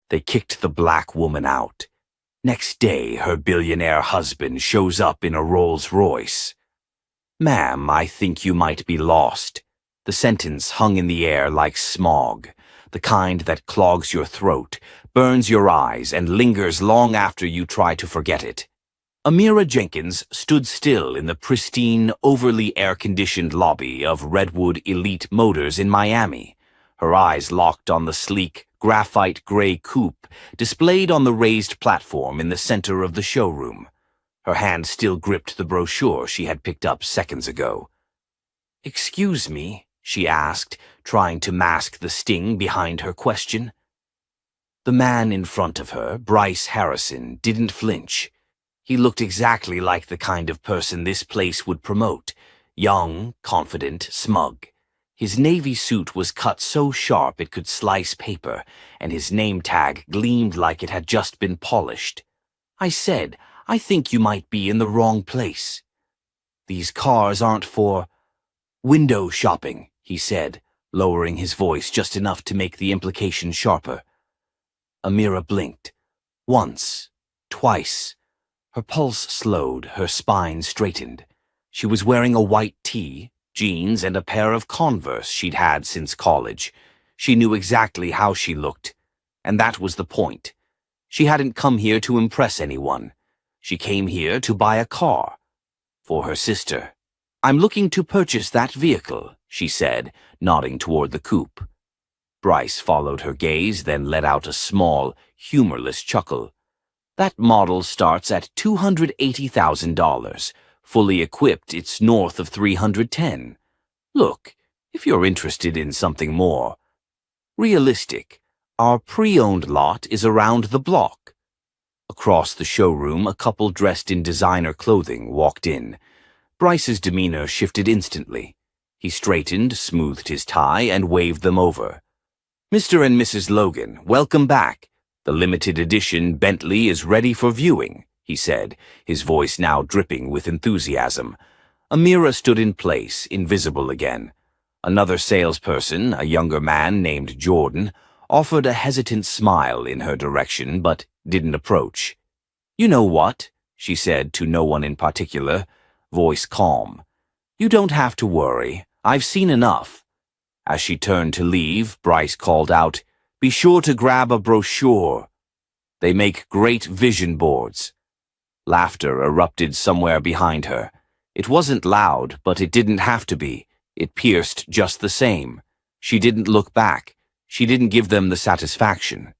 They kicked the black woman out. Next day, her billionaire husband shows up in a Rolls Royce. "Ma'am, I think you might be lost." The sentence hung in the air like smog, the kind that clogs your throat, burns your eyes, and lingers long after you try to forget it. Amira Jenkins stood still in the pristine, overly air-conditioned lobby of Redwood Elite Motors in Miami, her eyes locked on the sleek, graphite gray coupe displayed on the raised platform in the center of the showroom. Her hand still gripped the brochure she had picked up seconds ago. "Excuse me?" she asked, trying to mask the sting behind her question. The man in front of her, Bryce Harrison, didn't flinch. He looked exactly like the kind of person this place would promote, young, confident, smug. His navy suit was cut so sharp it could slice paper, and his name tag gleamed like it had just been polished. "I said, I think you might be in the wrong place. These cars aren't for window shopping," he said, lowering his voice just enough to make the implication sharper. Amira blinked. Once, twice. Her pulse slowed, her spine straightened. She was wearing a white tee, jeans, and a pair of Converse she'd had since college. She knew exactly how she looked, and that was the point. She hadn't come here to impress anyone. She came here to buy a car. For her sister. "I'm looking to purchase that vehicle," she said, nodding toward the coupe. Bryce followed her gaze, then let out a small, humorless chuckle. "That model starts at $280,000. Fully equipped, it's north of $310,000. Look, if you're interested in something more realistic, our pre-owned lot is around the block." Across the showroom, a couple dressed in designer clothing walked in. Bryce's demeanor shifted instantly. He straightened, smoothed his tie, and waved them over. "Mr. and Mrs. Logan, welcome back. The limited edition Bentley is ready for viewing," he said, his voice now dripping with enthusiasm. Amira stood in place, invisible again. Another salesperson, a younger man named Jordan, offered a hesitant smile in her direction, but didn't approach. "You know what?" she said to no one in particular, voice calm. "You don't have to worry. I've seen enough." As she turned to leave, Bryce called out, "Be sure to grab a brochure. They make great vision boards." Laughter erupted somewhere behind her. It wasn't loud, but it didn't have to be. It pierced just the same. She didn't look back. She didn't give them the satisfaction.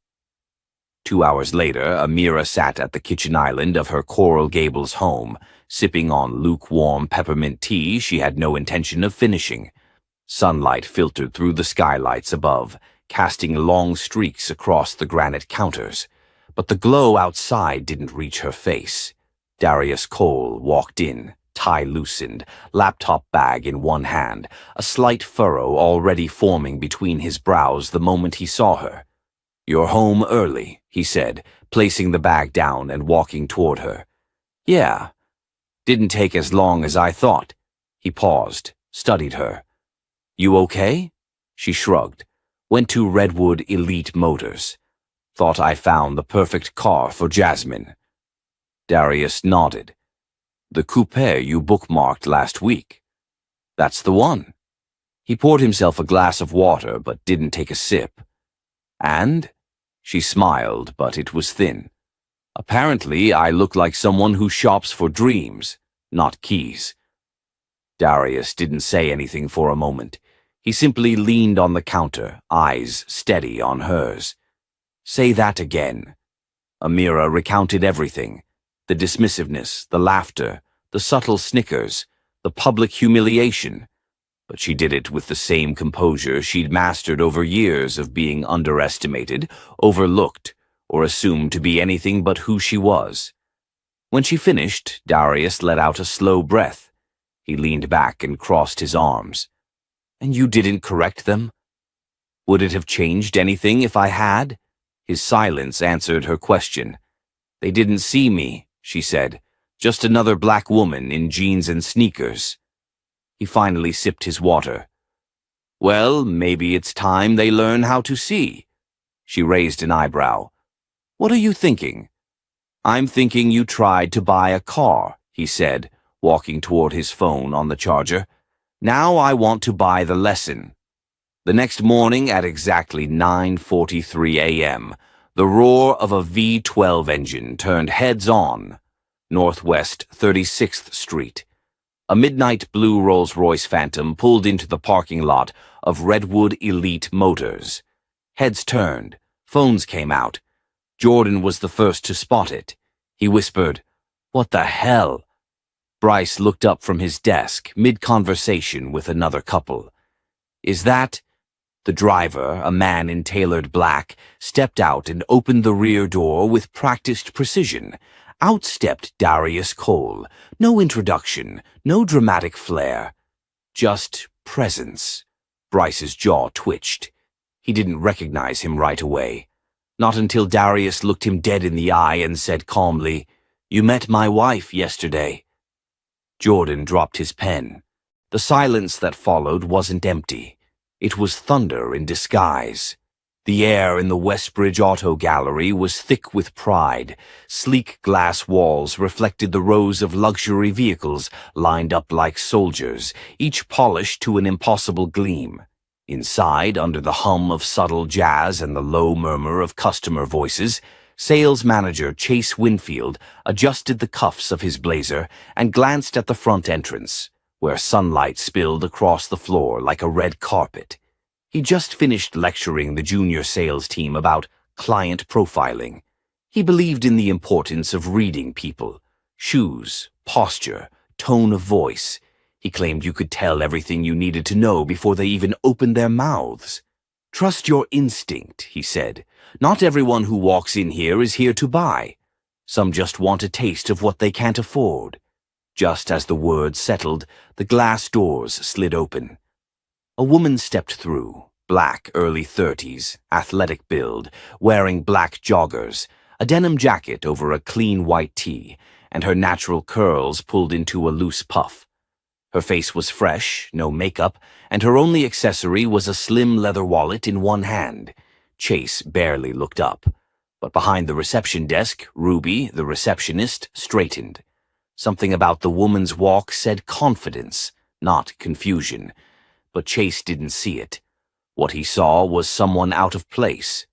2 hours later, Amira sat at the kitchen island of her Coral Gables home, sipping on lukewarm peppermint tea she had no intention of finishing. Sunlight filtered through the skylights above, casting long streaks across the granite counters. But the glow outside didn't reach her face. Darius Cole walked in, tie loosened, laptop bag in one hand, a slight furrow already forming between his brows the moment he saw her. "You're home early," he said, placing the bag down and walking toward her. "Yeah. Didn't take as long as I thought." He paused, studied her. "You okay?" She shrugged. "Went to Redwood Elite Motors. Thought I found the perfect car for Jasmine." Darius nodded. "The coupe you bookmarked last week." "That's the one." He poured himself a glass of water but didn't take a sip. "And?" She smiled, but it was thin. "Apparently, I look like someone who shops for dreams, not keys." Darius didn't say anything for a moment. He simply leaned on the counter, eyes steady on hers. "Say that again." Amira recounted everything. The dismissiveness, the laughter, the subtle snickers, the public humiliation. But she did it with the same composure she'd mastered over years of being underestimated, overlooked, or assumed to be anything but who she was. When she finished, Darius let out a slow breath. He leaned back and crossed his arms. "And you didn't correct them?" "Would it have changed anything if I had?" His silence answered her question. "They didn't see me," she said. "Just another black woman in jeans and sneakers." He finally sipped his water. "Well, maybe it's time they learn how to see." She raised an eyebrow. What are you thinking?" "I'm thinking you tried to buy a car," he said, walking toward his phone on the charger. "Now I want to buy the lesson." The next morning at exactly 9:43 a.m., the roar of a V12 engine turned heads-on, Northwest 36th Street. A midnight blue Rolls-Royce Phantom pulled into the parking lot of Redwood Elite Motors. Heads turned, phones came out. Jordan was the first to spot it. He whispered, "What the hell?" Bryce looked up from his desk, mid-conversation with another couple. "Is that—" The driver, a man in tailored black, stepped out and opened the rear door with practiced precision. Out stepped Darius Cole. No introduction, no dramatic flair. Just presence. Bryce's jaw twitched. He didn't recognize him right away. Not until Darius looked him dead in the eye and said calmly, "You met my wife yesterday." Jordan dropped his pen. The silence that followed wasn't empty. It was thunder in disguise. The air in the Westbridge Auto Gallery was thick with pride. Sleek glass walls reflected the rows of luxury vehicles lined up like soldiers, each polished to an impossible gleam. Inside, under the hum of subtle jazz and the low murmur of customer voices, sales manager Chase Winfield adjusted the cuffs of his blazer and glanced at the front entrance, where sunlight spilled across the floor like a red carpet. He just finished lecturing the junior sales team about client profiling. He believed in the importance of reading people, shoes, posture, tone of voice. He claimed you could tell everything you needed to know before they even opened their mouths. "Trust your instinct," he said. "Not everyone who walks in here is here to buy. Some just want a taste of what they can't afford." Just as the words settled, the glass doors slid open. A woman stepped through, black, early 30s, athletic build, wearing black joggers, a denim jacket over a clean white tee, and her natural curls pulled into a loose puff. Her face was fresh, no makeup, and her only accessory was a slim leather wallet in one hand. Chase barely looked up. But behind the reception desk, Ruby, the receptionist, straightened. Something about the woman's walk said confidence, not confusion. But Chase didn't see it. What he saw was someone out of place.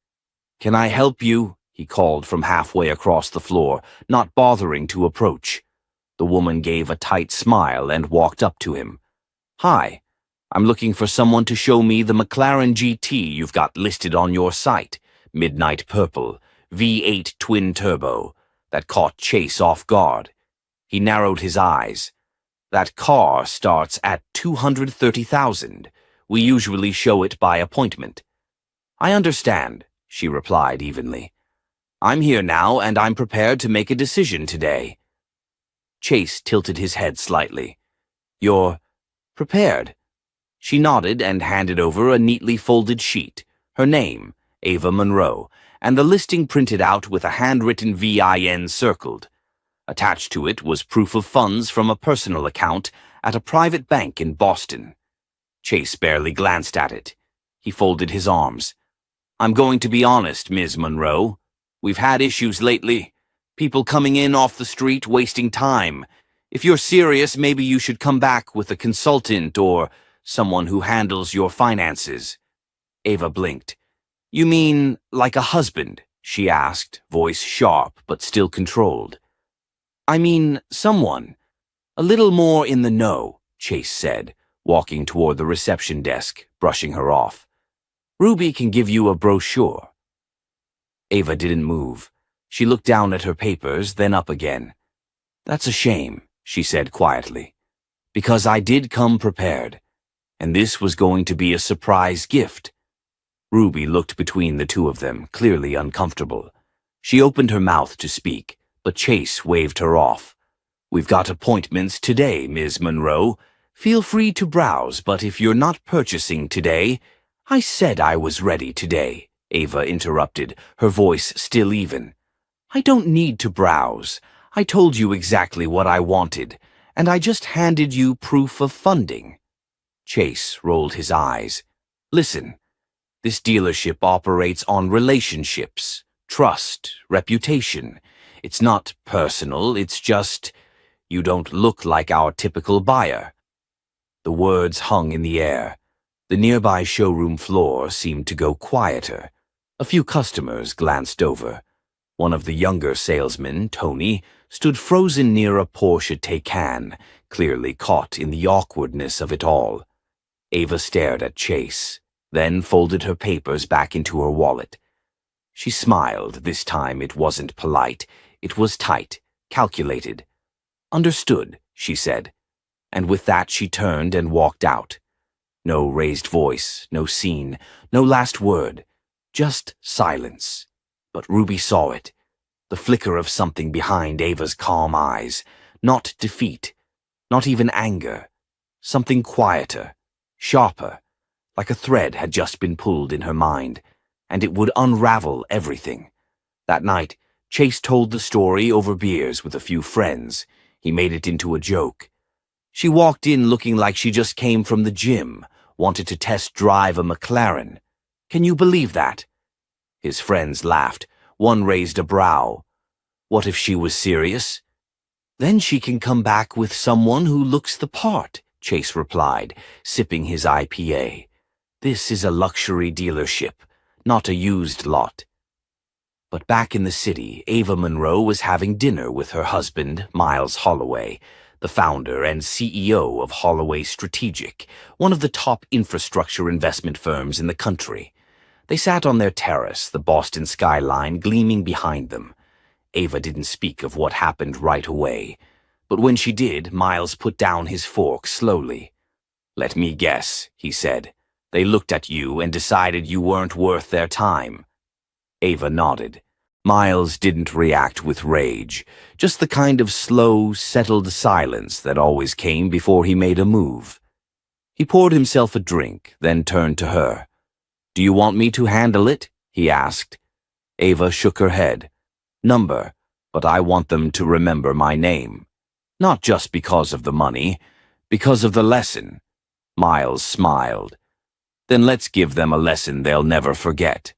"Can I help you?" he called from halfway across the floor, not bothering to approach. The woman gave a tight smile and walked up to him. "Hi, I'm looking for someone to show me the McLaren GT you've got listed on your site. Midnight Purple, V8 twin turbo." That caught Chase off guard. He narrowed his eyes. "That car starts at $230,000. We usually show it by appointment." "I understand," she replied evenly. "I'm here now and I'm prepared to make a decision today." Chase tilted his head slightly. "You're prepared?" She nodded and handed over a neatly folded sheet, her name, Ava Monroe, and the listing printed out with a handwritten VIN circled. Attached to it was proof of funds from a personal account at a private bank in Boston. Chase barely glanced at it. He folded his arms. "I'm going to be honest, Ms. Monroe. We've had issues lately. People coming in off the street wasting time. If you're serious, maybe you should come back with a consultant or someone who handles your finances." Ava blinked. "You mean like a husband?" she asked, voice sharp but still controlled. "I mean someone. A little more in the know," Chase said, walking toward the reception desk, brushing her off. "Ruby can give you a brochure." Ava didn't move. She looked down at her papers, then up again. "That's a shame," she said quietly, "because I did come prepared, and this was going to be a surprise gift." Ruby looked between the two of them, clearly uncomfortable. She opened her mouth to speak, but Chase waved her off. "We've got appointments today, Ms. Monroe. Feel free to browse, but if you're not purchasing today—" "I said I was ready today," Ava interrupted, her voice still even. "I don't need to browse. I told you exactly what I wanted, and I just handed you proof of funding." Chase rolled his eyes. "Listen, this dealership operates on relationships, Trust, reputation. It's not personal, it's just, you don't look like our typical buyer. The words hung in the air. The nearby showroom floor seemed to go quieter. A few customers glanced over. One of the younger salesmen, Tony, stood frozen near a Porsche Taycan, clearly caught in the awkwardness of it all. Ava stared at Chase, then folded her papers back into her wallet. She smiled. This time it wasn't polite. It was tight, calculated. "Understood," she said. And with that she turned and walked out. No raised voice, no scene, no last word. Just silence. But Ruby saw it. The flicker of something behind Ava's calm eyes. Not defeat. Not even anger. Something quieter. Sharper. Like a thread had just been pulled in her mind. And it would unravel everything. That night, Chase told the story over beers with a few friends. He made it into a joke. She walked in looking like she just came from the gym, wanted to test drive a McLaren. Can you believe that? His friends laughed. One raised a brow. What if she was serious? Then she can come back with someone who looks the part, Chase replied, sipping his IPA. This is a luxury dealership, not a used lot. But back in the city, Ava Monroe was having dinner with her husband, Miles Holloway, the founder and CEO of Holloway Strategic, one of the top infrastructure investment firms in the country. They sat on their terrace, the Boston skyline gleaming behind them. Ava didn't speak of what happened right away, but when she did, Miles put down his fork slowly. "Let me guess," he said. "They looked at you and decided you weren't worth their time." Ava nodded. Miles didn't react with rage, just the kind of slow, settled silence that always came before he made a move. He poured himself a drink, then turned to her. "Do you want me to handle it?" he asked. Ava shook her head. "Number, but I want them to remember my name. Not just because of the money, because of the lesson." Miles smiled. "Then let's give them a lesson they'll never forget."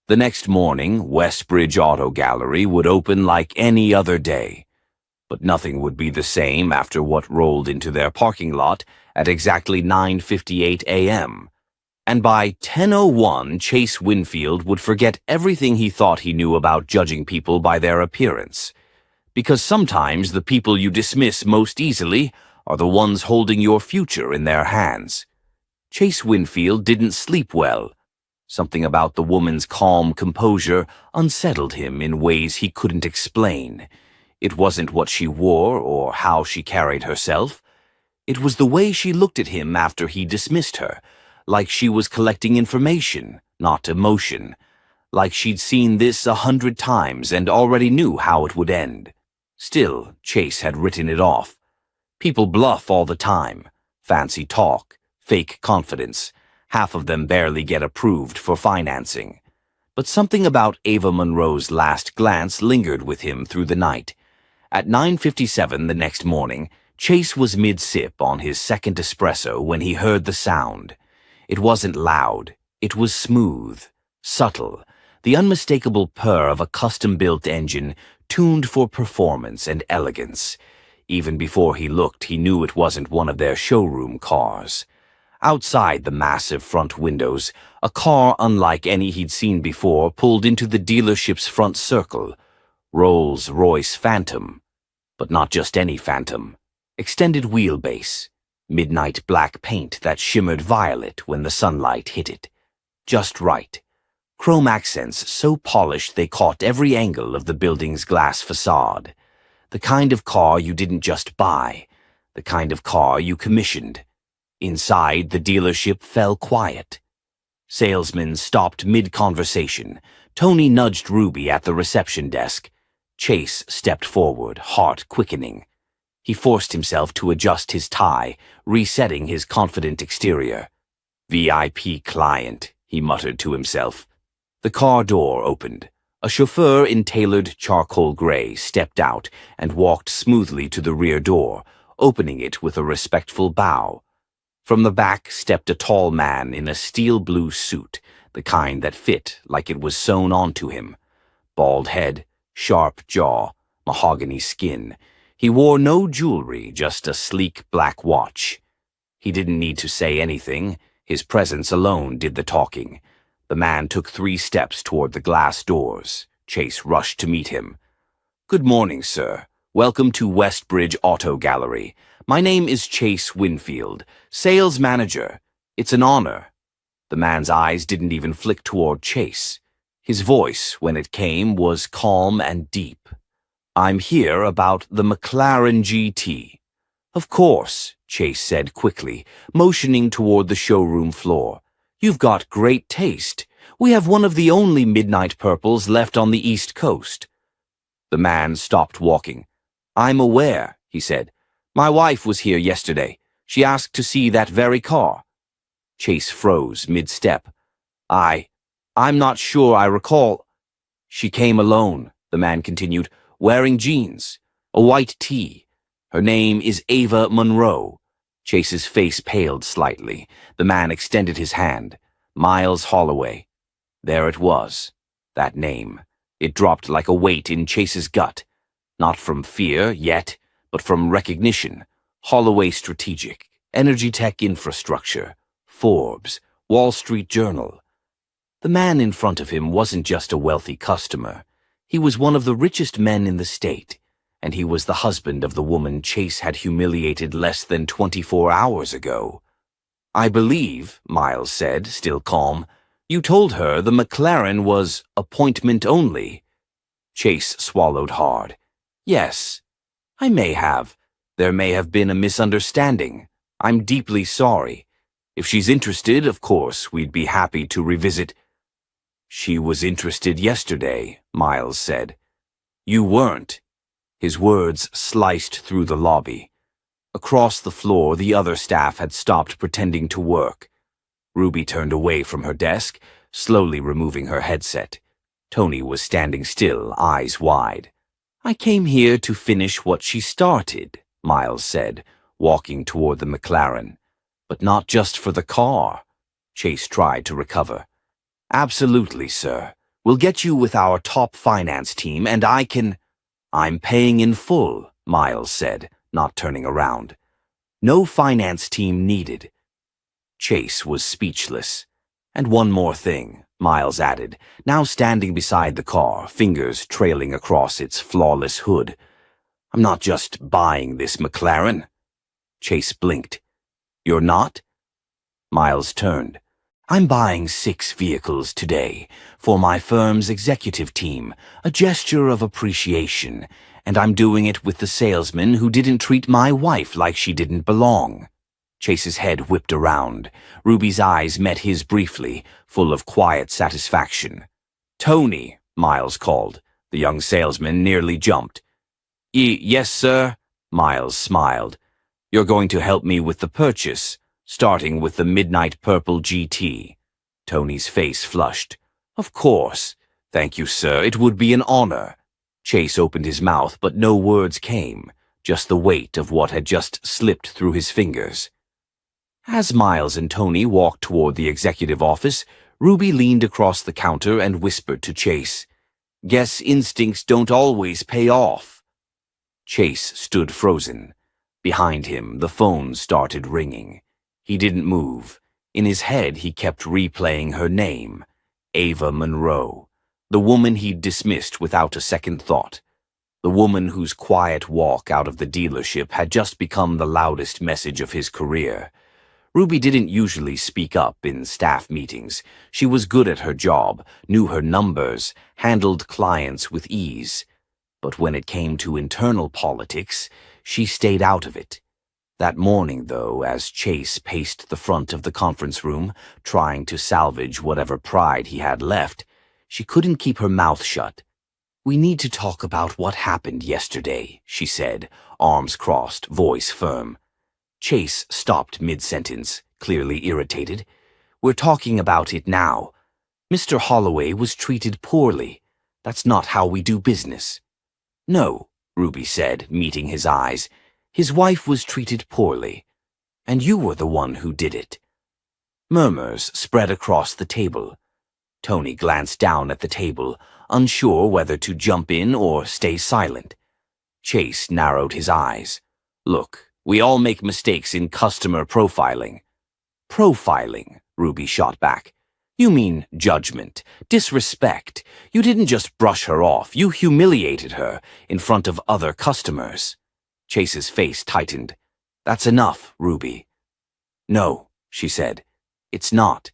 The next morning, Westbridge Auto Gallery would open like any other day. But nothing would be the same after what rolled into their parking lot at exactly 9:58 a.m. And by 10:01, Chase Winfield would forget everything he thought he knew about judging people by their appearance. Because sometimes the people you dismiss most easily are the ones holding your future in their hands. Chase Winfield didn't sleep well. Something about the woman's calm composure unsettled him in ways he couldn't explain. It wasn't what she wore or how she carried herself. It was the way she looked at him after he dismissed her, like she was collecting information, not emotion, like she'd seen this 100 times and already knew how it would end. Still, Chase had written it off. People bluff all the time. Fancy talk, fake confidence. Half of them barely get approved for financing. But something about Ava Monroe's last glance lingered with him through the night. At 9:57 the next morning, Chase was mid-sip on his second espresso when he heard the sound. It wasn't loud. It was smooth, subtle, the unmistakable purr of a custom-built engine tuned for performance and elegance. Even before he looked, he knew it wasn't one of their showroom cars. Outside the massive front windows, a car unlike any he'd seen before pulled into the dealership's front circle. Royce Phantom. But not just any Phantom. Extended wheelbase. Midnight black paint that shimmered violet when the sunlight hit it. Just right. Chrome accents so polished they caught every angle of the building's glass facade. The kind of car you didn't just buy. The kind of car you commissioned. Inside, the dealership fell quiet. Salesmen stopped mid-conversation. Tony nudged Ruby at the reception desk. Chase stepped forward, heart quickening. He forced himself to adjust his tie, resetting his confident exterior. "VIP client," he muttered to himself. The car door opened. A chauffeur in tailored charcoal gray stepped out and walked smoothly to the rear door, opening it with a respectful bow. From the back stepped a tall man in a steel blue suit, the kind that fit like it was sewn onto him. Bald head, sharp jaw, mahogany skin. He wore no jewelry, just a sleek black watch. He didn't need to say anything. His presence alone did the talking. The man took 3 steps toward the glass doors. Chase rushed to meet him. "Good morning, sir. Welcome to Westbridge Auto Gallery. My name is Chase Winfield, sales manager. It's an honor." The man's eyes didn't even flick toward Chase. His voice, when it came, was calm and deep. "I'm here about the McLaren GT." "Of course," Chase said quickly, motioning toward the showroom floor. "You've got great taste. We have one of the only midnight purples left on the East Coast." The man stopped walking. "I'm aware," he said. "My wife was here yesterday. She asked to see that very car." Chase froze mid-step. I'm not sure I recall." "She came alone," the man continued, "wearing jeans, a white tee. Her name is Ava Monroe." Chase's face paled slightly. The man extended his hand. Miles Holloway. There it was. That name. It dropped like a weight in Chase's gut. Not from fear, yet, but from recognition. Holloway Strategic, Energy Tech Infrastructure, Forbes, Wall Street Journal. The man in front of him wasn't just a wealthy customer. He was one of the richest men in the state, and he was the husband of the woman Chase had humiliated less than 24 hours ago. "I believe," Miles said, still calm, "you told her the McLaren was appointment only." Chase swallowed hard. "Yes, I may have. There may have been a misunderstanding. I'm deeply sorry. If she's interested, of course, we'd be happy to revisit." "She was interested yesterday," Miles said. "You weren't." His words sliced through the lobby. Across the floor, the other staff had stopped pretending to work. Ruby turned away from her desk, slowly removing her headset. Tony was standing still, eyes wide. "I came here to finish what she started," Miles said, walking toward the McLaren. "But not just for the car." Chase tried to recover. "Absolutely, sir. We'll get you with our top finance team, and I'm paying in full," Miles said, not turning around. "No finance team needed." Chase was speechless. "And one more thing," Miles added, now standing beside the car, fingers trailing across its flawless hood. "I'm not just buying this McLaren." Chase blinked. "You're not?" Miles turned. "I'm buying 6 vehicles today for my firm's executive team, a gesture of appreciation, and I'm doing it with the salesman who didn't treat my wife like she didn't belong." Chase's head whipped around. Ruby's eyes met his briefly, full of quiet satisfaction. "Tony," Miles called. The young salesman nearly jumped. Yes, sir," Miles smiled. "You're going to help me with the purchase, starting with the Midnight Purple GT." Tony's face flushed. "Of course. Thank you, sir. It would be an honor." Chase opened his mouth, but no words came, just the weight of what had just slipped through his fingers. As Miles and Tony walked toward the executive office, Ruby leaned across the counter and whispered to Chase, "Guess instincts don't always pay off." Chase stood frozen. Behind him, the phone started ringing. He didn't move. In his head, he kept replaying her name, Ava Monroe, the woman he'd dismissed without a second thought, the woman whose quiet walk out of the dealership had just become the loudest message of his career. Ruby didn't usually speak up in staff meetings. She was good at her job, knew her numbers, handled clients with ease. But when it came to internal politics, she stayed out of it. That morning, though, as Chase paced the front of the conference room, trying to salvage whatever pride he had left, she couldn't keep her mouth shut. "We need to talk about what happened yesterday," she said, arms crossed, voice firm. Chase stopped mid-sentence, clearly irritated. "We're talking about it now. Mr. Holloway was treated poorly. That's not how we do business." "No," Ruby said, meeting his eyes. "His wife was treated poorly. And you were the one who did it." Murmurs spread across the table. Tony glanced down at the table, unsure whether to jump in or stay silent. Chase narrowed his eyes. Look, we all make mistakes in customer profiling. Profiling, Ruby shot back. You mean judgment, disrespect. You didn't just brush her off, you humiliated her in front of other customers. Chase's face tightened. That's enough, Ruby. No, she said. It's not.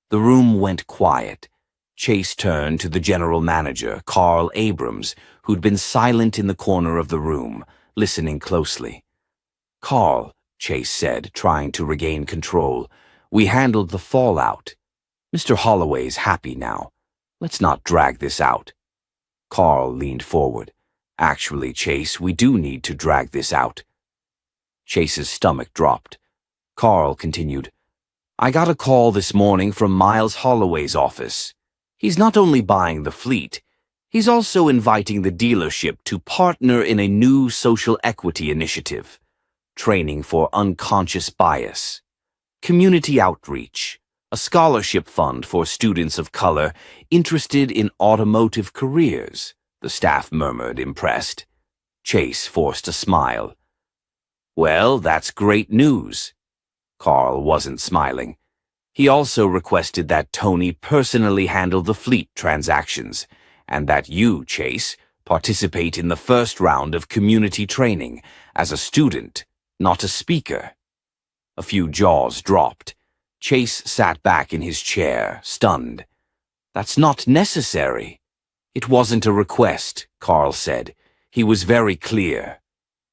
The room went quiet. Chase turned to the general manager, Carl Abrams, who'd been silent in the corner of the room, listening closely. Carl, Chase said, trying to regain control, we handled the fallout. Mr. Holloway's happy now. Let's not drag this out. Carl leaned forward. Actually, Chase, we do need to drag this out. Chase's stomach dropped. Carl continued, I got a call this morning from Miles Holloway's office. He's not only buying the fleet, he's also inviting the dealership to partner in a new social equity initiative, training for unconscious bias, community outreach, a scholarship fund for students of color interested in automotive careers, the staff murmured, impressed. Chase forced a smile. Well, that's great news. Carl wasn't smiling. He also requested that Tony personally handle the fleet transactions, and that you, Chase, participate in the first round of community training as a student, not a speaker. A few jaws dropped. Chase sat back in his chair, stunned. That's not necessary. It wasn't a request, Carl said. He was very clear.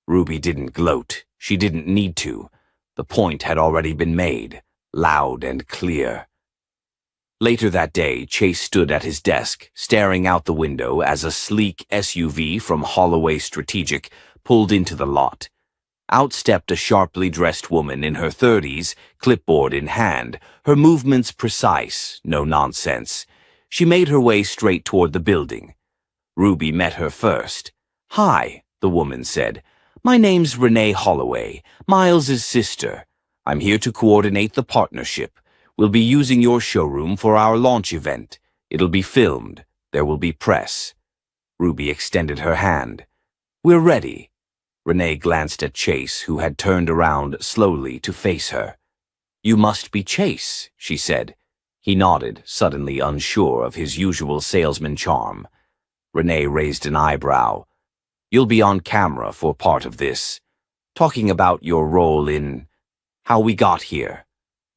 Ruby didn't gloat. She didn't need to. The point had already been made, loud and clear. Later that day, Chase stood at his desk, staring out the window as a sleek SUV from Holloway Strategic pulled into the lot. Out stepped a sharply dressed woman in her 30s, clipboard in hand, her movements precise, no nonsense. She made her way straight toward the building. Ruby met her first. Hi, the woman said. My name's Renee Holloway, Miles's sister. I'm here to coordinate the partnership. We'll be using your showroom for our launch event. It'll be filmed. There will be press. Ruby extended her hand. We're ready. Renee glanced at Chase, who had turned around slowly to face her. You must be Chase, she said. He nodded, suddenly unsure of his usual salesman charm. Renee raised an eyebrow. You'll be on camera for part of this, talking about your role in how we got here.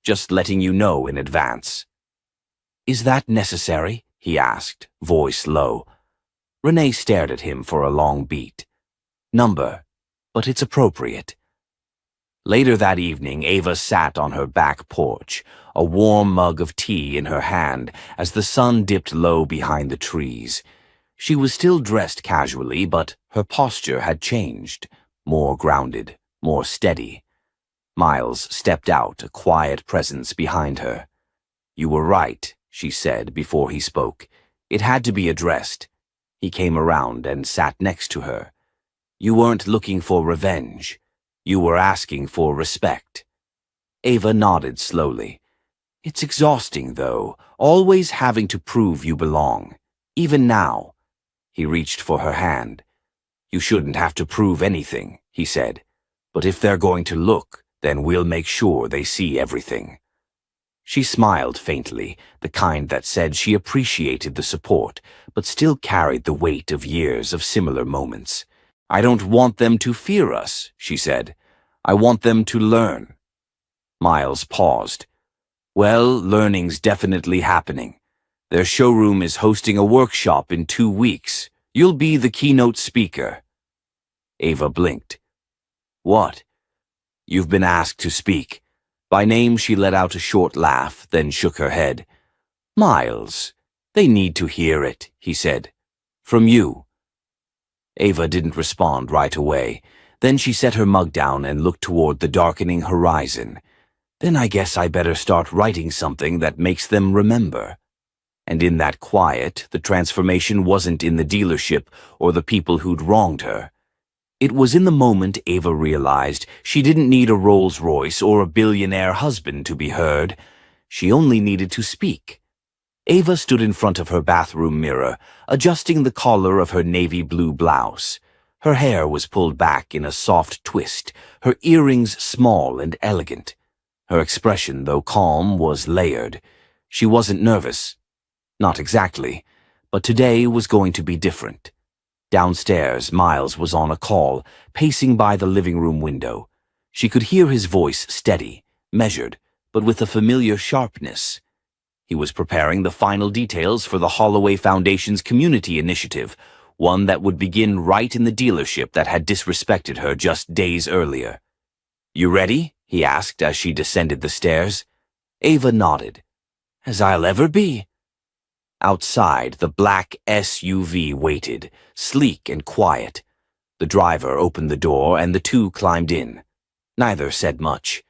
Just letting you know in advance. Is that necessary? He asked, voice low. Renee stared at him for a long beat. Number, but it's appropriate. Later that evening, Ava sat on her back porch, a warm mug of tea in her hand as the sun dipped low behind the trees. She was still dressed casually, but her posture had changed, more grounded, more steady. Miles stepped out, a quiet presence behind her. You were right, she said before he spoke. It had to be addressed. He came around and sat next to her. You weren't looking for revenge. You were asking for respect. Ava nodded slowly. It's exhausting, though, always having to prove you belong. Even now. He reached for her hand. You shouldn't have to prove anything, he said. But if they're going to look, then we'll make sure they see everything. She smiled faintly, the kind that said she appreciated the support, but still carried the weight of years of similar moments. I don't want them to fear us, she said. I want them to learn. Miles paused. Well, learning's definitely happening. Their showroom is hosting a workshop in 2 weeks. You'll be the keynote speaker. Ava blinked. What? You've been asked to speak. By name, she let out a short laugh, then shook her head. Miles, they need to hear it, he said. From you. Ava didn't respond right away. Then she set her mug down and looked toward the darkening horizon. Then I guess I better start writing something that makes them remember. And in that quiet, the transformation wasn't in the dealership or the people who'd wronged her. It was in the moment Ava realized she didn't need a Rolls-Royce or a billionaire husband to be heard. She only needed to speak. Ava stood in front of her bathroom mirror, adjusting the collar of her navy blue blouse. Her hair was pulled back in a soft twist, her earrings small and elegant. Her expression, though calm, was layered. She wasn't nervous. Not exactly. But today was going to be different. Downstairs, Miles was on a call, pacing by the living room window. She could hear his voice steady, measured, but with a familiar sharpness. He was preparing the final details for the Holloway Foundation's community initiative, one that would begin right in the dealership that had disrespected her just days earlier. "You ready?" he asked as she descended the stairs. Ava nodded. "As I'll ever be." Outside, the black SUV waited, sleek and quiet. The driver opened the door and the two climbed in. Neither said much.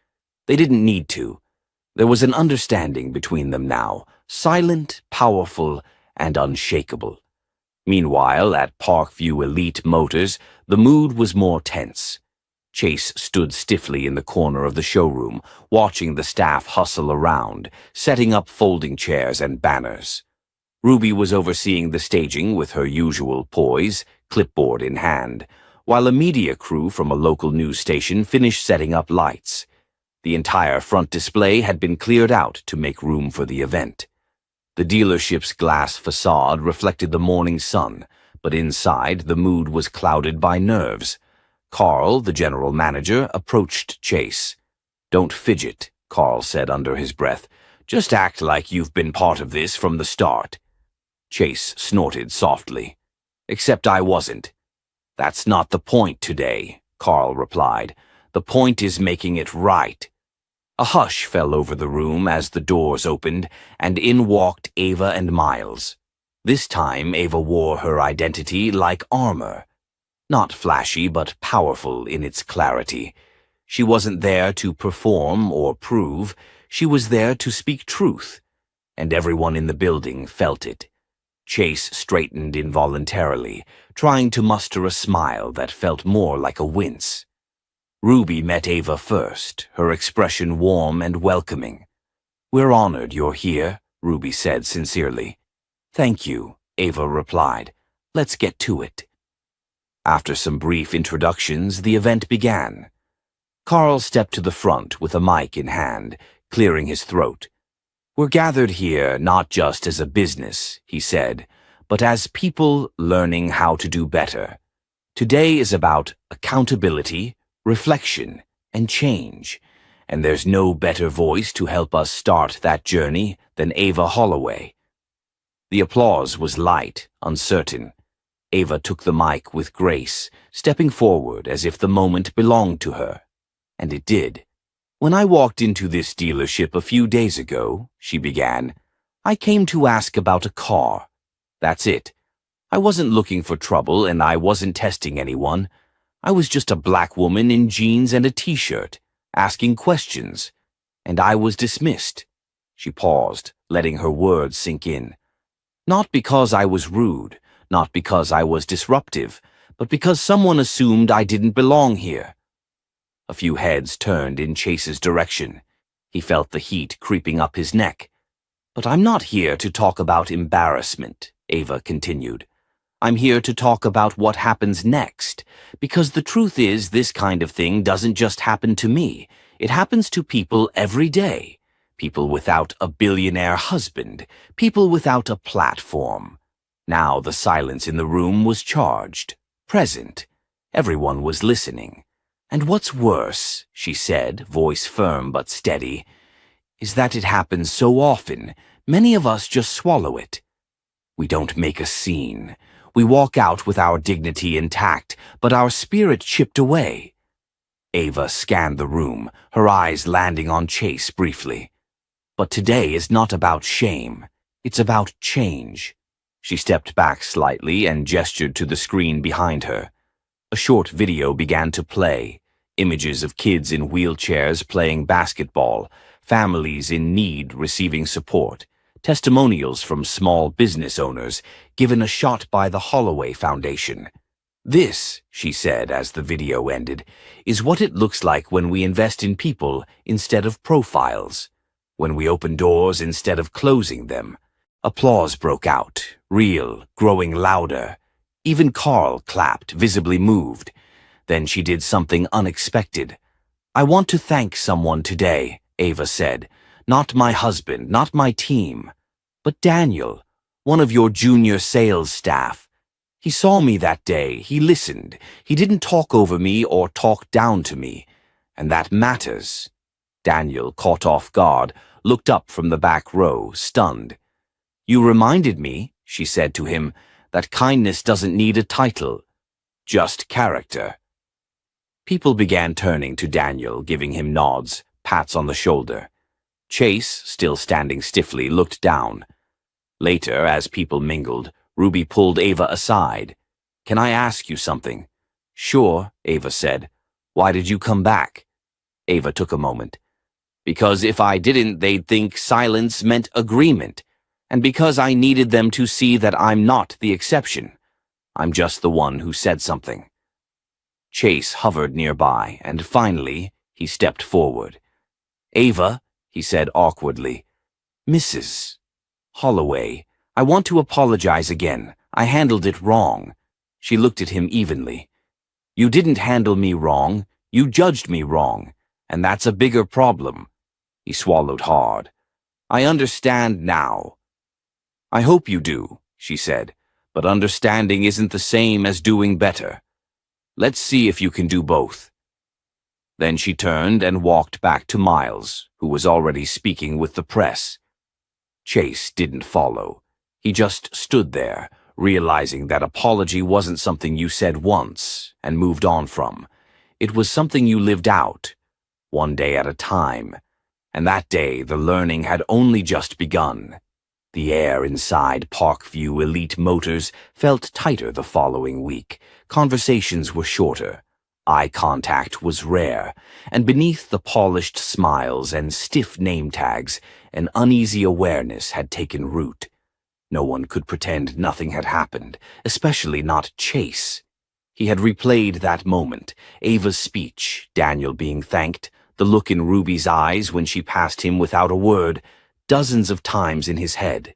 They didn't need to. There was an understanding between them now, silent, powerful, and unshakable. Meanwhile, at Parkview Elite Motors, the mood was more tense. Chase stood stiffly in the corner of the showroom, watching the staff hustle around, setting up folding chairs and banners. Ruby was overseeing the staging with her usual poise, clipboard in hand, while a media crew from a local news station finished setting up lights. The entire front display had been cleared out to make room for the event. The dealership's glass facade reflected the morning sun, but inside the mood was clouded by nerves. Carl, the general manager, approached Chase. "Don't fidget," Carl said under his breath. "Just act like you've been part of this from the start." Chase snorted softly. "Except I wasn't." "That's not the point today," Carl replied. "The point is making it right." A hush fell over the room as the doors opened, and in walked Ava and Miles. This time Ava wore her identity like armor. Not flashy, but powerful in its clarity. She wasn't there to perform or prove. She was there to speak truth. And everyone in the building felt it. Chase straightened involuntarily, trying to muster a smile that felt more like a wince. Ruby met Ava first, her expression warm and welcoming. "We're honored you're here," Ruby said sincerely. "Thank you," Ava replied. "Let's get to it." After some brief introductions, the event began. Carl stepped to the front with a mic in hand, clearing his throat. "We're gathered here not just as a business," he said, "but as people learning how to do better. Today is about accountability, reflection, and change, and there's no better voice to help us start that journey than Ava Holloway." The applause was light, uncertain. Ava took the mic with grace, stepping forward as if the moment belonged to her. And it did. "When I walked into this dealership a few days ago," she began, "I came to ask about a car. That's it. I wasn't looking for trouble and I wasn't testing anyone. I was just a black woman in jeans and a t-shirt, asking questions, and I was dismissed." She paused, letting her words sink in. "Not because I was rude, not because I was disruptive, but because someone assumed I didn't belong here." A few heads turned in Chase's direction. He felt the heat creeping up his neck. "But I'm not here to talk about embarrassment," Ava continued. "I'm here to talk about what happens next, because the truth is this kind of thing doesn't just happen to me. It happens to people every day. People without a billionaire husband, people without a platform." Now the silence in the room was charged, present. Everyone was listening. "And what's worse," she said, voice firm but steady, "is that it happens so often, many of us just swallow it. We don't make a scene. We walk out with our dignity intact, but our spirit chipped away." Ava scanned the room, her eyes landing on Chase briefly. "But today is not about shame. It's about change." She stepped back slightly and gestured to the screen behind her. A short video began to play. Images of kids in wheelchairs playing basketball, families in need receiving support, testimonials from small business owners given a shot by the Holloway Foundation. "This," she said as the video ended, "is what it looks like when we invest in people instead of profiles, when we open doors instead of closing them. Applause broke out, real, growing louder. Even Carl clapped, visibly moved. Then she did something unexpected. "I want to thank someone today," Ava said. "Not my husband, not my team, but Daniel, one of your junior sales staff. He saw me that day, he listened, he didn't talk over me or talk down to me. And that matters." Daniel, caught off guard, looked up from the back row, stunned. "You reminded me," she said to him, "that kindness doesn't need a title, just character." People began turning to Daniel, giving him nods, pats on the shoulder. Chase, still standing stiffly, looked down. Later, as people mingled, Ruby pulled Ava aside. "Can I ask you something?" "Sure," Ava said. "Why did you come back?" Ava took a moment. "Because if I didn't, they'd think silence meant agreement. And because I needed them to see that I'm not the exception. I'm just the one who said something." Chase hovered nearby, and finally, he stepped forward. "Ava," he said awkwardly. "Mrs. Holloway, I want to apologize again. I handled it wrong." She looked at him evenly. "You didn't handle me wrong. You judged me wrong. And that's a bigger problem." He swallowed hard. "I understand now." "I hope you do," she said, "but understanding isn't the same as doing better. Let's see if you can do both." Then she turned and walked back to Miles, who was already speaking with the press. Chase didn't follow. He just stood there, realizing that apology wasn't something you said once and moved on from. It was something you lived out, one day at a time. And that day, the learning had only just begun. The air inside Parkview Elite Motors felt tighter the following week. Conversations were shorter. Eye contact was rare, and beneath the polished smiles and stiff name tags, an uneasy awareness had taken root. No one could pretend nothing had happened, especially not Chase. He had replayed that moment, Ava's speech, Daniel being thanked, the look in Ruby's eyes when she passed him without a word, dozens of times in his head.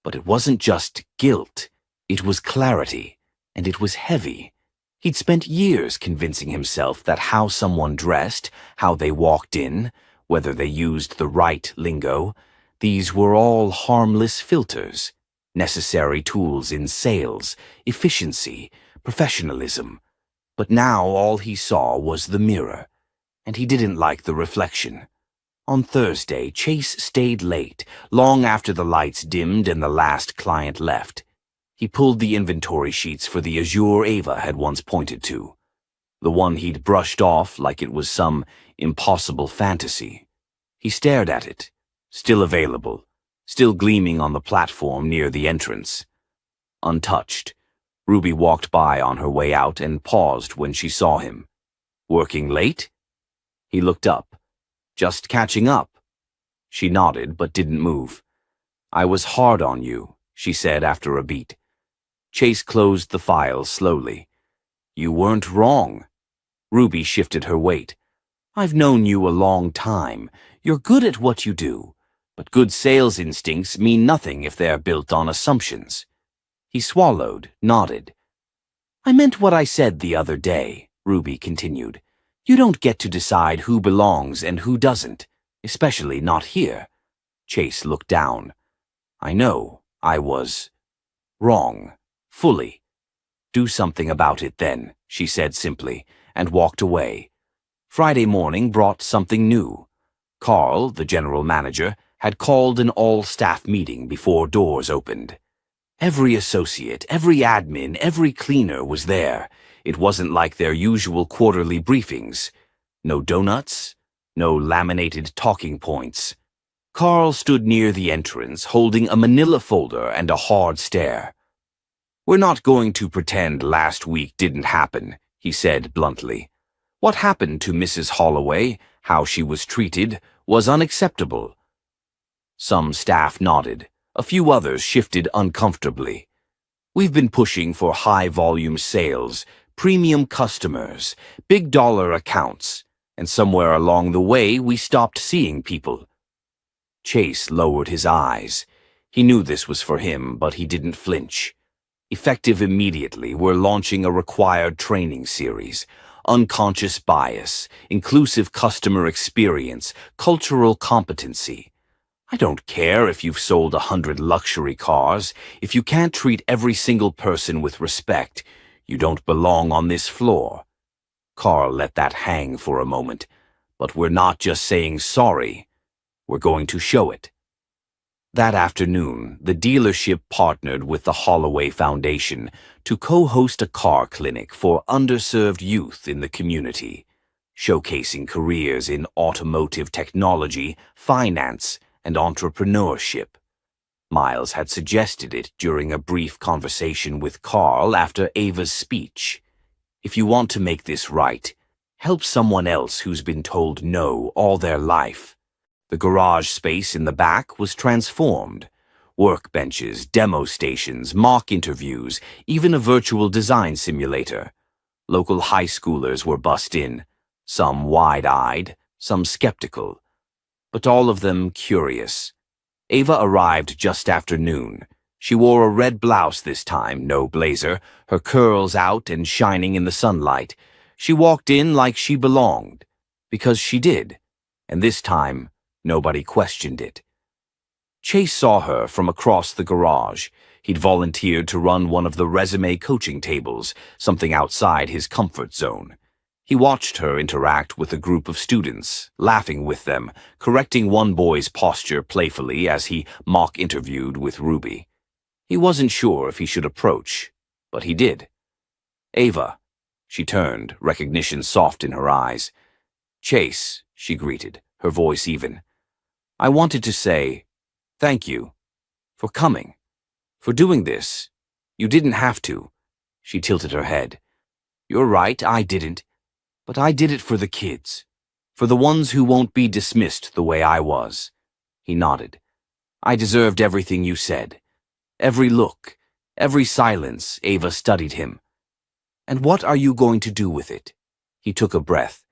But it wasn't just guilt, it was clarity, and it was heavy. He'd spent years convincing himself that how someone dressed, how they walked in, whether they used the right lingo, these were all harmless filters, necessary tools in sales, efficiency, professionalism. But now all he saw was the mirror, and he didn't like the reflection. On Thursday, Chase stayed late, long after the lights dimmed and the last client left. He pulled the inventory sheets for the Azure Ava had once pointed to, the one he'd brushed off like it was some impossible fantasy. He stared at it, still available, still gleaming on the platform near the entrance. Untouched, Ruby walked by on her way out and paused when she saw him. "Working late?" He looked up. "Just catching up." She nodded but didn't move. "I was hard on you," she said after a beat. Chase closed the file slowly. "You weren't wrong." Ruby shifted her weight. "I've known you a long time. You're good at what you do, but good sales instincts mean nothing if they're built on assumptions." He swallowed, nodded. "I meant what I said the other day," Ruby continued. "You don't get to decide who belongs and who doesn't, especially not here." Chase looked down. "I know, I was wrong, fully." "Do something about it then," she said simply, and walked away. Friday morning brought something new. Carl, the general manager, had called an all-staff meeting before doors opened. Every associate, every admin, every cleaner was there. It wasn't like their usual quarterly briefings. No donuts, no laminated talking points. Carl stood near the entrance, holding a manila folder and a hard stare. "We're not going to pretend last week didn't happen," he said bluntly. "What happened to Mrs. Holloway, how she was treated, was unacceptable." Some staff nodded. A few others shifted uncomfortably. "We've been pushing for high-volume sales, premium customers, big-dollar accounts, and somewhere along the way we stopped seeing people." Chase lowered his eyes. He knew this was for him, but he didn't flinch. Effective immediately, we're launching a required training series. Unconscious bias, inclusive customer experience, cultural competency. I don't care if you've sold 100 luxury cars. If you can't treat every single person with respect, you don't belong on this floor. Carl let that hang for a moment. But we're not just saying sorry. We're going to show it. That afternoon, the dealership partnered with the Holloway Foundation to co-host a car clinic for underserved youth in the community, showcasing careers in automotive technology, finance, and entrepreneurship. Miles had suggested it during a brief conversation with Carl after Ava's speech. If you want to make this right, help someone else who's been told no all their life. The garage space in the back was transformed. Workbenches, demo stations, mock interviews, even a virtual design simulator. Local high schoolers were bussed in, some wide-eyed, some skeptical, but all of them curious. Ava arrived just after noon. She wore a red blouse this time, no blazer, her curls out and shining in the sunlight. She walked in like she belonged, because she did, and this time, nobody questioned it. Chase saw her from across the garage. He'd volunteered to run one of the resume coaching tables, something outside his comfort zone. He watched her interact with a group of students, laughing with them, correcting one boy's posture playfully as he mock-interviewed with Ruby. He wasn't sure if he should approach, but he did. "Ava." She turned, recognition soft in her eyes. "Chase," she greeted, her voice even. "I wanted to say, thank you, for coming, for doing this. You didn't have to." She tilted her head. "You're right, I didn't. But I did it for the kids, for the ones who won't be dismissed the way I was." He nodded. "I deserved everything you said. Every look, every silence." Ava studied him. "And what are you going to do with it?" He took a breath.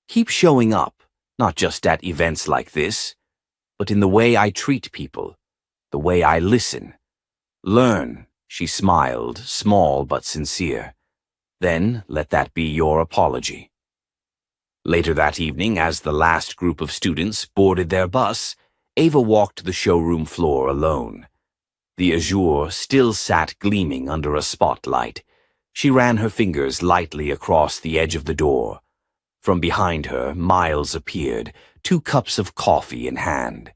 "Keep showing up, not just at events like this, but in the way I treat people, the way I listen. Learn." She smiled, small but sincere. "Then let that be your apology." Later that evening, as the last group of students boarded their bus, Ava walked the showroom floor alone. The azure still sat gleaming under a spotlight. She ran her fingers lightly across the edge of the door. From behind her, Miles appeared, 2 cups of coffee in hand.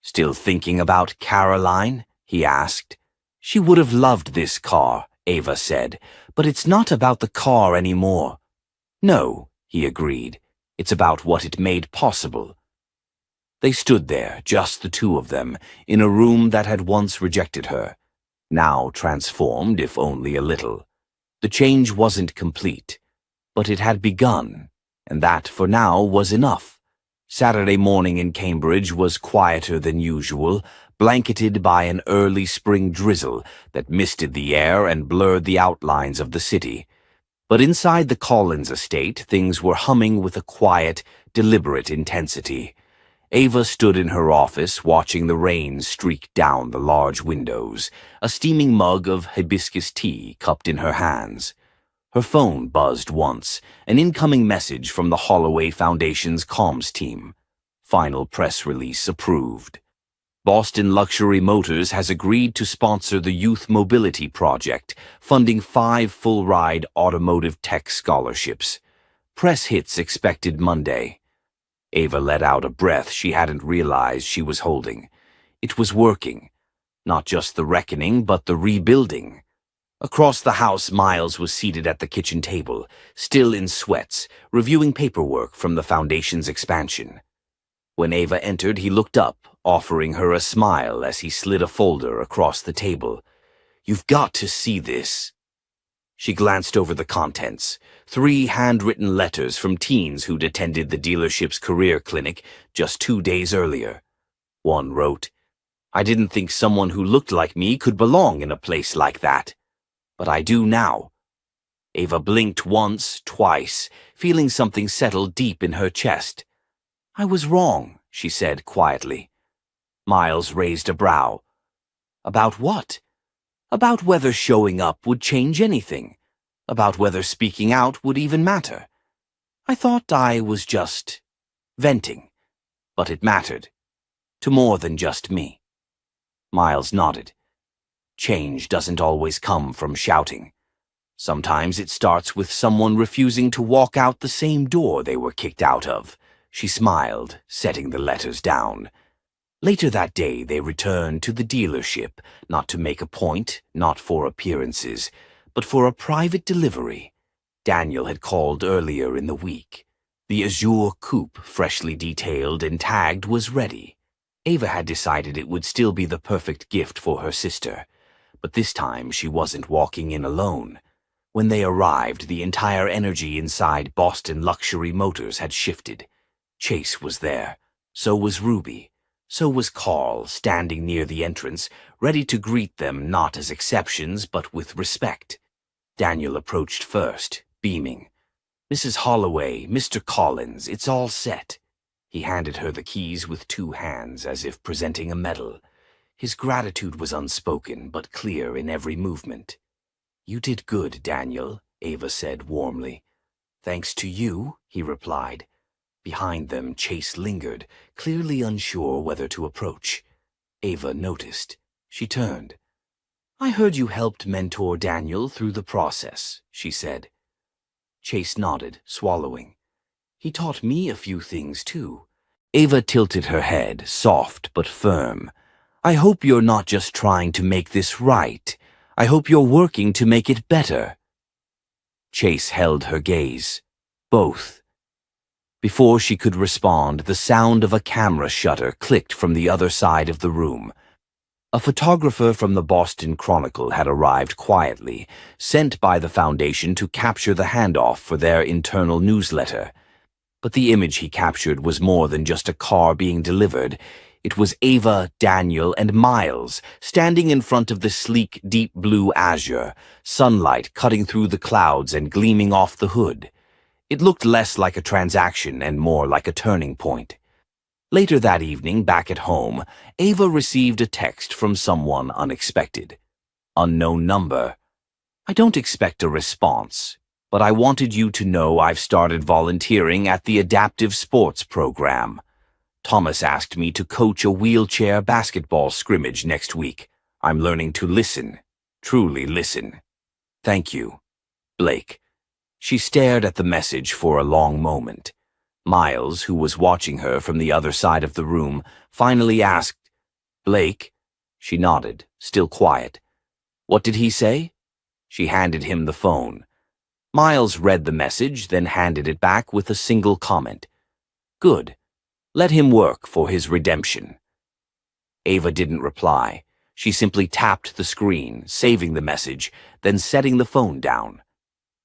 "Still thinking about Caroline?" he asked. "She would have loved this car," Ava said, "but it's not about the car anymore." "No," he agreed. "It's about what it made possible." They stood there, just the two of them, in a room that had once rejected her, now transformed, if only a little. The change wasn't complete, but it had begun, and that, for now, was enough. Saturday morning in Cambridge was quieter than usual, blanketed by an early spring drizzle that misted the air and blurred the outlines of the city. But inside the Collins estate, things were humming with a quiet, deliberate intensity. Ava stood in her office watching the rain streak down the large windows, a steaming mug of hibiscus tea cupped in her hands. Her phone buzzed once, an incoming message from the Holloway Foundation's comms team. Final press release approved. Boston Luxury Motors has agreed to sponsor the Youth Mobility Project, funding 5 full-ride automotive tech scholarships. Press hits expected Monday. Ava let out a breath she hadn't realized she was holding. It was working. Not just the reckoning, but the rebuilding. Across the house, Miles was seated at the kitchen table, still in sweats, reviewing paperwork from the Foundation's expansion. When Ava entered, he looked up, offering her a smile as he slid a folder across the table. "You've got to see this." She glanced over the contents. 3 handwritten letters from teens who'd attended the dealership's career clinic just 2 days earlier. One wrote, "I didn't think someone who looked like me could belong in a place like that. But I do now." Ava blinked once, twice, feeling something settle deep in her chest. "I was wrong," she said quietly. Miles raised a brow. About what? About whether showing up would change anything. About whether speaking out would even matter. I thought I was just venting, but it mattered. To more than just me. Miles nodded. Change doesn't always come from shouting. Sometimes it starts with someone refusing to walk out the same door they were kicked out of. She smiled, setting the letters down. Later that day, they returned to the dealership, not to make a point, not for appearances, but for a private delivery. Daniel had called earlier in the week. The azure coupe, freshly detailed and tagged, was ready. Ava had decided it would still be the perfect gift for her sister, but this time she wasn't walking in alone. When they arrived, the entire energy inside Boston Luxury Motors had shifted. Chase was there. So was Ruby. So was Carl, standing near the entrance, ready to greet them not as exceptions but with respect. Daniel approached first, beaming. "Mrs. Holloway, Mr. Collins, it's all set." He handed her the keys with two hands, as if presenting a medal. His gratitude was unspoken, but clear in every movement. "You did good, Daniel," Ava said warmly. "Thanks to you," he replied. Behind them, Chase lingered, clearly unsure whether to approach. Ava noticed. She turned. "I heard you helped mentor Daniel through the process," she said. Chase nodded, swallowing. "He taught me a few things, too." Ava tilted her head, soft but firm. "I hope you're not just trying to make this right. I hope you're working to make it better." Chase held her gaze. Both. Before she could respond, the sound of a camera shutter clicked from the other side of the room. A photographer from the Boston Chronicle had arrived quietly, sent by the Foundation to capture the handoff for their internal newsletter. But the image he captured was more than just a car being delivered. It was Ava, Daniel, and Miles standing in front of the sleek, deep blue Azure, sunlight cutting through the clouds and gleaming off the hood. It looked less like a transaction and more like a turning point. Later that evening, back at home, Ava received a text from someone unexpected. Unknown number. "I don't expect a response, but I wanted you to know I've started volunteering at the adaptive sports program. Thomas asked me to coach a wheelchair basketball scrimmage next week. I'm learning to listen, truly listen. Thank you, Blake." She stared at the message for a long moment. Miles, who was watching her from the other side of the room, finally asked, "Blake?" She nodded, still quiet. "What did he say?" She handed him the phone. Miles read the message, then handed it back with a single comment. "Good. Let him work for his redemption." Ava didn't reply. She simply tapped the screen, saving the message, then setting the phone down.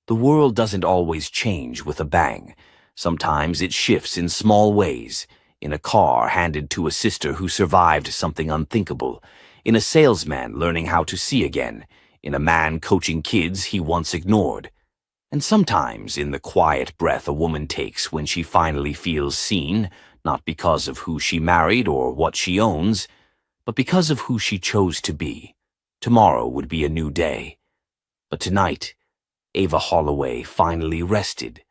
The world doesn't always change with a bang. Sometimes it shifts in small ways. In a car handed to a sister who survived something unthinkable. In a salesman learning how to see again. In a man coaching kids he once ignored. And sometimes in the quiet breath a woman takes when she finally feels seen, not because of who she married or what she owns, but because of who she chose to be. Tomorrow would be a new day. But tonight, Ava Holloway finally rested.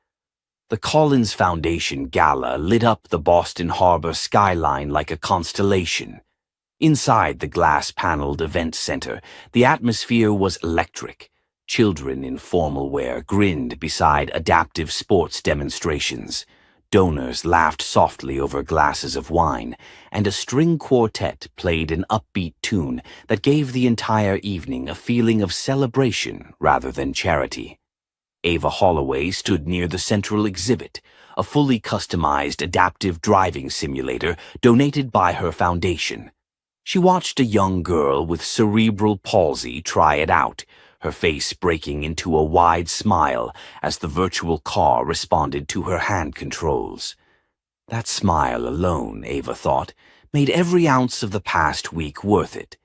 The Collins Foundation Gala lit up the Boston Harbor skyline like a constellation. Inside the glass-paneled event center, the atmosphere was electric. Children in formal wear grinned beside adaptive sports demonstrations. Donors laughed softly over glasses of wine, and a string quartet played an upbeat tune that gave the entire evening a feeling of celebration rather than charity. Ava Holloway stood near the central exhibit, a fully customized adaptive driving simulator donated by her foundation. She watched a young girl with cerebral palsy try it out, her face breaking into a wide smile as the virtual car responded to her hand controls. That smile alone, Ava thought, made every ounce of the past week worth it.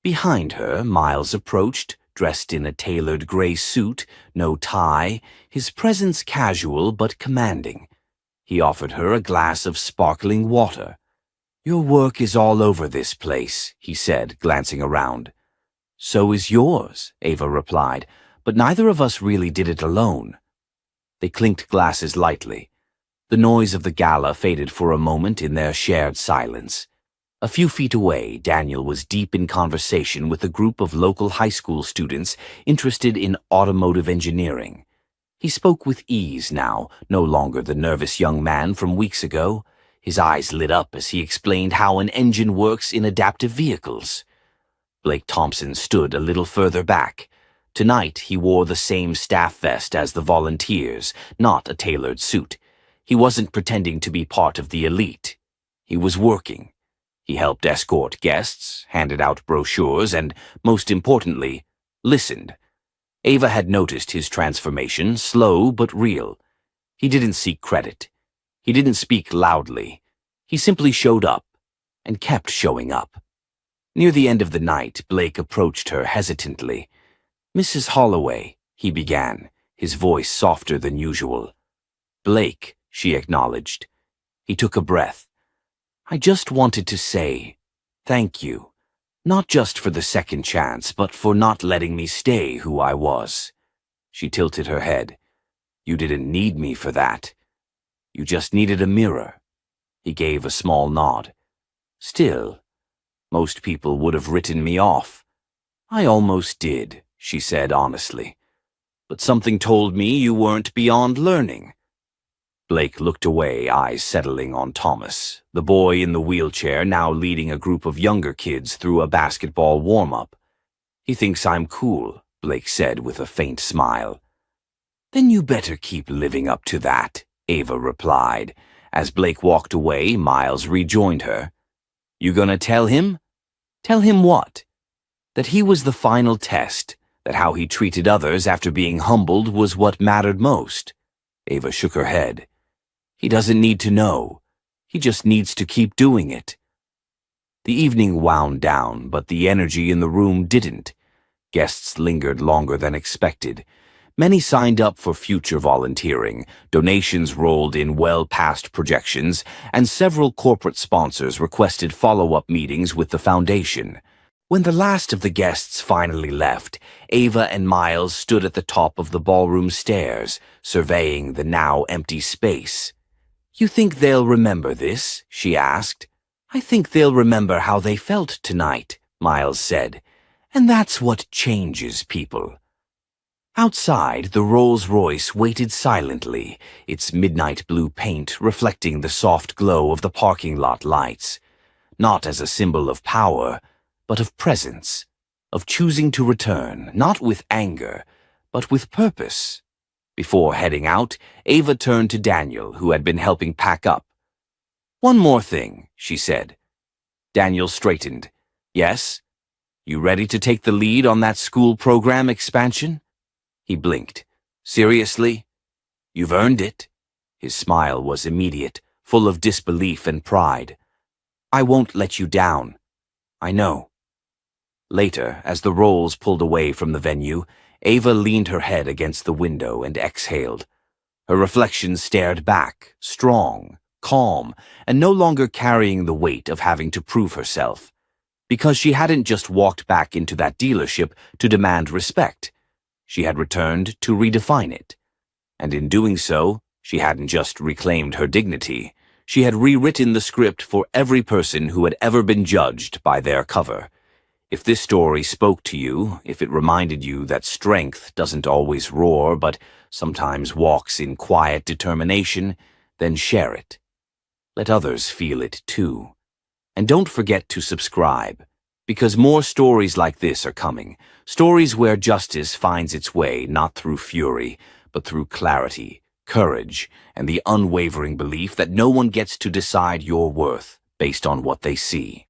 Behind her, Miles approached, dressed in a tailored gray suit, no tie, his presence casual but commanding. He offered her a glass of sparkling water. Your work is all over this place, he said, glancing around. So is yours, Ava replied, but neither of us really did it alone. They clinked glasses lightly. The noise of the gala faded for a moment in their shared silence. A few feet away, Daniel was deep in conversation with a group of local high school students interested in automotive engineering. He spoke with ease now, no longer the nervous young man from weeks ago. His eyes lit up as he explained how an engine works in adaptive vehicles. Blake Thompson stood a little further back. Tonight, he wore the same staff vest as the volunteers, not a tailored suit. He wasn't pretending to be part of the elite. He was working. He helped escort guests, handed out brochures, and, most importantly, listened. Ava had noticed his transformation, slow but real. He didn't seek credit. He didn't speak loudly. He simply showed up, and kept showing up. Near the end of the night, Blake approached her hesitantly. "Mrs. Holloway," he began, his voice softer than usual. "Blake," she acknowledged. He took a breath. "I just wanted to say thank you, not just for the second chance, but for not letting me stay who I was." She tilted her head. "You didn't need me for that. You just needed a mirror." He gave a small nod. "Still, most people would have written me off." "I almost did," she said honestly. "But something told me you weren't beyond learning." Blake looked away, eyes settling on Thomas, the boy in the wheelchair now leading a group of younger kids through a basketball warm-up. "He thinks I'm cool," Blake said with a faint smile. "Then you better keep living up to that," Ava replied. As Blake walked away, Miles rejoined her. "You gonna tell him?" "Tell him what?" "That he was the final test, that how he treated others after being humbled was what mattered most." Ava shook her head. "He doesn't need to know. He just needs to keep doing it." The evening wound down, but the energy in the room didn't. Guests lingered longer than expected. Many signed up for future volunteering, donations rolled in well past projections, and several corporate sponsors requested follow-up meetings with the foundation. When the last of the guests finally left, Ava and Miles stood at the top of the ballroom stairs, surveying the now empty space. "You think they'll remember this?" she asked. "I think they'll remember how they felt tonight," Miles said. "And that's what changes people." Outside, the Rolls-Royce waited silently, its midnight blue paint reflecting the soft glow of the parking lot lights. Not as a symbol of power, but of presence, of choosing to return, not with anger, but with purpose. Before heading out, Ava turned to Daniel, who had been helping pack up. "One more thing," she said. Daniel straightened. "Yes? You ready to take the lead on that school program expansion?" He blinked. "Seriously? You've earned it." His smile was immediate, full of disbelief and pride. "I won't let you down. I know." Later, as the Rolls pulled away from the venue, Ava leaned her head against the window and exhaled. Her reflection stared back, strong, calm, and no longer carrying the weight of having to prove herself. Because she hadn't just walked back into that dealership to demand respect. She had returned to redefine it. And in doing so, she hadn't just reclaimed her dignity. She had rewritten the script for every person who had ever been judged by their cover. If this story spoke to you, if it reminded you that strength doesn't always roar but sometimes walks in quiet determination, then share it. Let others feel it too. And don't forget to subscribe, because more stories like this are coming. Stories where justice finds its way not through fury, but through clarity, courage, and the unwavering belief that no one gets to decide your worth based on what they see.